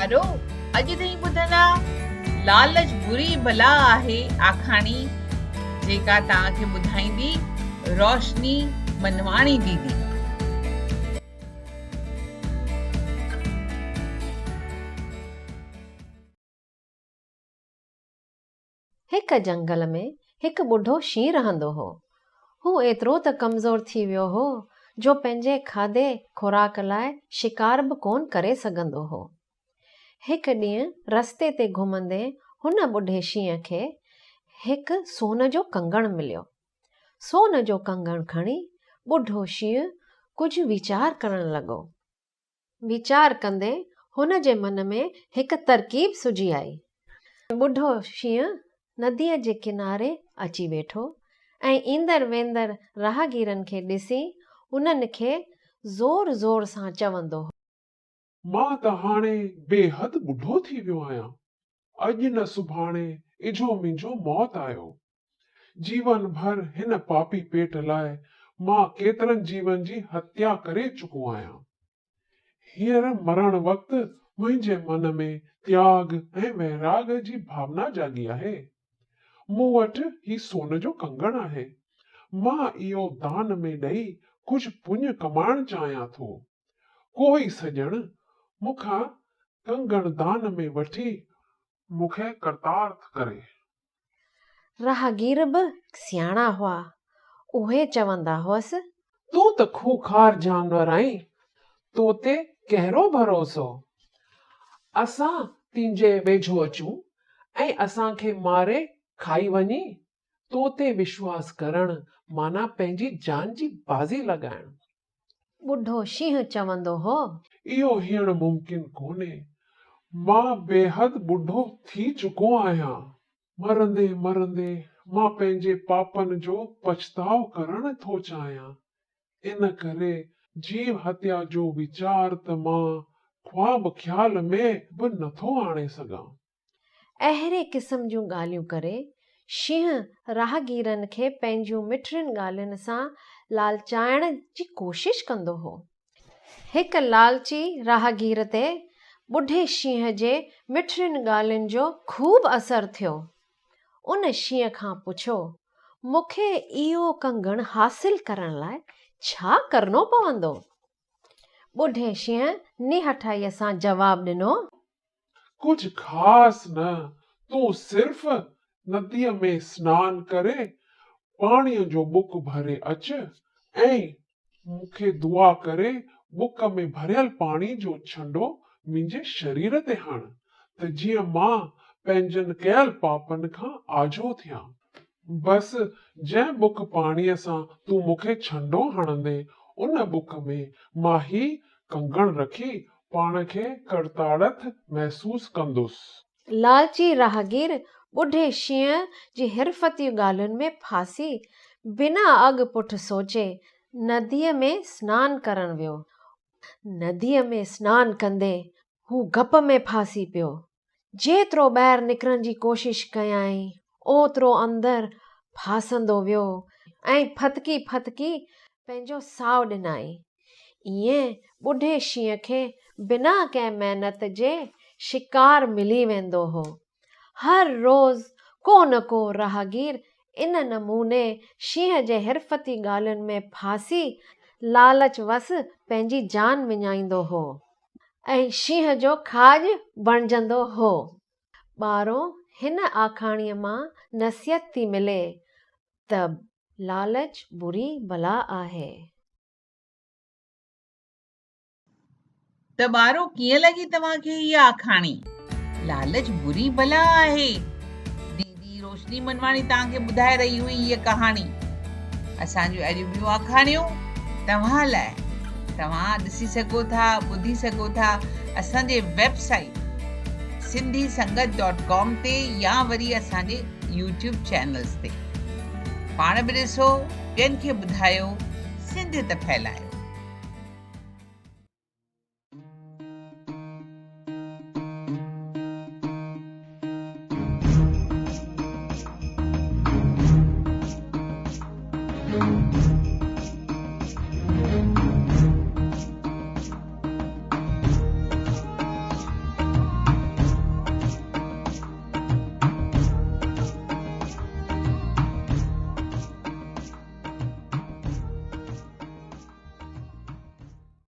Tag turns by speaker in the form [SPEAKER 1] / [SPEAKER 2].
[SPEAKER 1] ॿारो अॼु ताईं ॿुधंदा लालच बुरी बला आहे आखाणी जेका तव्हांखे ॿुधाईंदी रोशनी मनवाणी दीदी।
[SPEAKER 2] हिक जंगल में हिक बुढ़ो शींहुं रहंदो हो। हू एतिरो त कमज़ोर थी वियो हो जो पंहिंजे खाधे खुराक लाइ शिकार बि कोन करे सघंदो हो। हिकु ॾींहुं रस्ते ते घुमंदे हुन बुढ़े शींहं खे हिकु सोन जो कंगण मिलियो। सोन जो कंगण खणी बुढ़ो शींहुं कुझु वीचार करण लॻो। वीचार कंदे हुन जे मन में हिकु तरकीब सुझी आई। बुढ़ो शींहं नदीअ जे किनारे अची वेठो ऐं ईंदड़ वेंदड़ राहगीरनि खे ॾिसी उन्हनि खे ज़ोर ज़ोर सां चवंदो हो,
[SPEAKER 3] मां त हाणे बेहद ॿुढो थी वियो आहियां। अॼु न सुभाणे इझो मुंहिंजो मौत आयो। जीवन भर हिन पापी पेट लाइ मां केतिरनि जीवन जी हत्या करे चुको आहियां। हींअर मरण वक़्तु मुंहिंजे मन में त्याग ऐं वैराग जी भावना जागी आहे। मूं वटि ही सोन जो कंगण आहे। मां इहो दान में ॾेई कुझु पुण्य कमाइण चाहियां थो। कोई सॼण मूंखां कंगण दान में वठी मूंखे कृतार्थ करे।
[SPEAKER 2] राहगीर बि सियाणा हुआ। उहे चवंदा हुअसि,
[SPEAKER 4] तूं त खूंखार जानवर आहीं, तो ते कहिड़ो भरोसो। असां तुंहिंजे वेझो अचूं ऐं असांखे मारे खाई वञी, तो ते विश्वास करण माना पंहिंजी जान जी बाज़ी लॻाइण।
[SPEAKER 2] बुढ़ो शींहुं चवंदो हो,
[SPEAKER 3] इहो हींअर मुमकिन कोन्हे। मां बेहद ॿुढो थी चुको आहियां। मरंदे मरंदे मां पंहिंजे पापनि जो पछताव करण थो चाहियां। इन करे जीव हत्या जो वीचार त मां ख्वाब ख्याल में बि नथो आणे सघां।
[SPEAKER 2] अहिड़े क़िस्म जूं ॻाल्हियूं करे शींहुं राहगीरनि खे पंहिंजूं मिठड़ियुनि ॻाल्हियुनि सां लालचाइण जी कोशिश कंदो हो। हिकु लालची राहगीर ते बुढ़े शींहं जे मिठड़ियुनि ॻाल्हियुनि जो खूब असरु थियो। उन शींहं खां पुछियो, मूंखे इहो कंगण हासिल करण लाइ छा करणो पवंदो? बुढ़े शींहं निहठाईअ सां जवाबु ॾिनो,
[SPEAKER 3] कुझु ख़ासि न, तूं सिर्फ़ नदीअ में सनानु करे पाणीअ जो बुक भरे अच ऐं मूंखे दुआ करे बुक में भरियल पाणी जो छंडो मुंहिंजे शरीर ते हण त जीअं मां पंहिंजनि कयल पापनि खां आजो थियां। बसि जंहिं बुक पाणीअ सां तूं मूंखे छंडो हणंदे उन बुक में मां ही कंगण रखी पाण खे करताड़त महसूस कंदुसि।
[SPEAKER 2] लालची राहगीर बुढ़े शींहं जी हिरफती ॻाल्हियुनि में फासी बिना अॻु पुठि सोचे नदीअ में सनानु करण वियो। नदीअ में सनानु कंदे हू गप में फासी पियो। जेतिरो ॿाहिरि निकिरण जी कोशिश कयाई ओतिरो अंदरि फासंदो वियो ऐं फतकी फतकी पंहिंजो साहु ॾिनाई। ईअं बुढ़े शींहं खे बिना कंहिं महिनत जे शिकार मिली वेंदो हो। हर रोज़ को न को राहगीर इन नमूने शींहं जे हिरफती ॻाल्हियुनि में फासी लालच वस पंहिंजी जान विञाईंदो हो ऐं शींहं जो खाॼ बणिजंदो हो। ॿारो, हिन आखाणीअ मां नसीहत थी मिले त लालच बुरी बला आहे।
[SPEAKER 1] त ॿारो कीअं लॻी तव्हांखे इहा आखाणी लालच बुरी बला आहे? दीदी रोशनी मनवाणी तव्हांखे ॿुधाए रही हुई हीअ कहाणी। असांजूं अहिड़ियूं ॿियूं आखाणियूं तव्हां लाइ तव्हां ॾिसी सघो था, ॿुधी सघो था असांजे वेबसाइट sindhisangat.com ते या वरी असांजे YouTube चैनल्स ते। पाण बि ॾिसो, ॿियनि खे ॿुधायो, सिंधियत फैलायो।